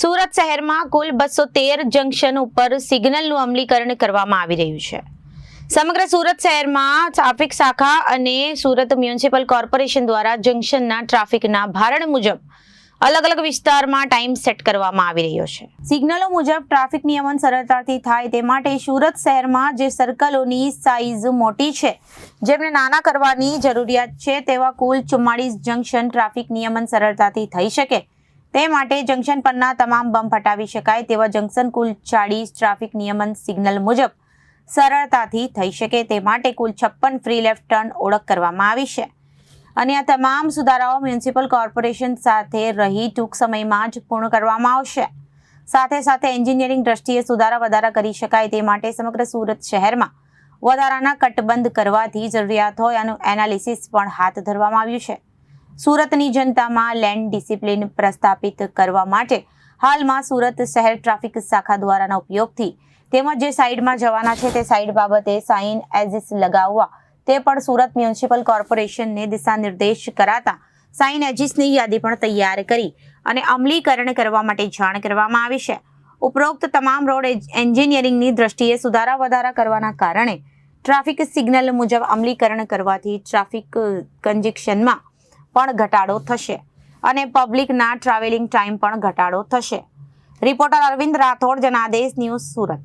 સુરત શહેરમાં કુલ 213 જંકશન ઉપર સિગ્નલનું અમલીકરણ કરવામાં આવી રહ્યું છે. સમગ્ર સુરત શહેરમાં ટ્રાફિક શાખા અને સુરત મ્યુનિસિપલ કોર્પોરેશન દ્વારા જંકશનના ટ્રાફિકના ભારણ મુજબ અલગ અલગ વિસ્તારમાં ટાઈમ સેટ કરવામાં આવી રહ્યો છે. સિગ્નલો મુજબ ટ્રાફિક નિયમન સરળતાથી થાય તે માટે સુરત શહેરમાં જે સર્કલોની સાઇઝ મોટી છે, જેમને નાના કરવાની જરૂરિયાત છે, તેવા કુલ 44 જંકશન ટ્રાફિક નિયમન સરળતાથી થઈ શકે તે માટે જંકશન પરના તમામ બમ્પ હટાવી શકાય તેવા જંકશન કુલ 40 ટ્રાફિક નિયમન સિગ્નલ મુજબ સરળતાથી થઈ શકે તે માટે કુલ 56 ફ્રી લેફ્ટ ટર્ન ઓળખ કરવામાં આવી છે અને આ તમામ સુધારાઓ મ્યુનિસિપલ કોર્પોરેશન સાથે રહી ટૂંક સમયમાં જ પૂર્ણ કરવામાં આવશે. સાથે સાથે એન્જિનિયરિંગ દ્રષ્ટિએ સુધારા વધારા કરી શકાય તે માટે સમગ્ર સુરત શહેરમાં વધારાના કટબંધ કરવાથી જરૂરિયાત હોય આનું એનાલિસિસ પણ હાથ ધરવામાં આવ્યું છે. સુરતની જનતામાં લેન્ડ ડિસિપ્લિન પ્રસ્થાપિત કરવા માટે હાલમાં સુરત શહેર ટ્રાફિક શાખા દ્વારાના ઉપયોગથી તેમજ જે સાઈડમાં જવાના છે તે સાઈડ બાબતે સાઇન એજીસ લગાવવા તે પણ સુરત મ્યુનિસિપલ કોર્પોરેશનને દિશા નિર્દેશ કરાતા સાઇન એજીસની યાદી પણ તૈયાર કરી અને અમલીકરણ કરવા માટે જાણ કરવામાં આવી છે. ઉપરોક્ત તમામ રોડ એન્જિનિયરિંગની દ્રષ્ટિએ સુધારા વધારા કરવાના કારણે ટ્રાફિક સિગ્નલ મુજબ અમલીકરણ કરવાથી ટ્રાફિક કન્જેક્શનમાં પણ ઘટાડો થશે અને પબ્લિકના ટ્રાવેલિંગ ટાઈમ પણ ઘટાડો થશે. Reporter Arvind Rathod, Janadesh news, Surat.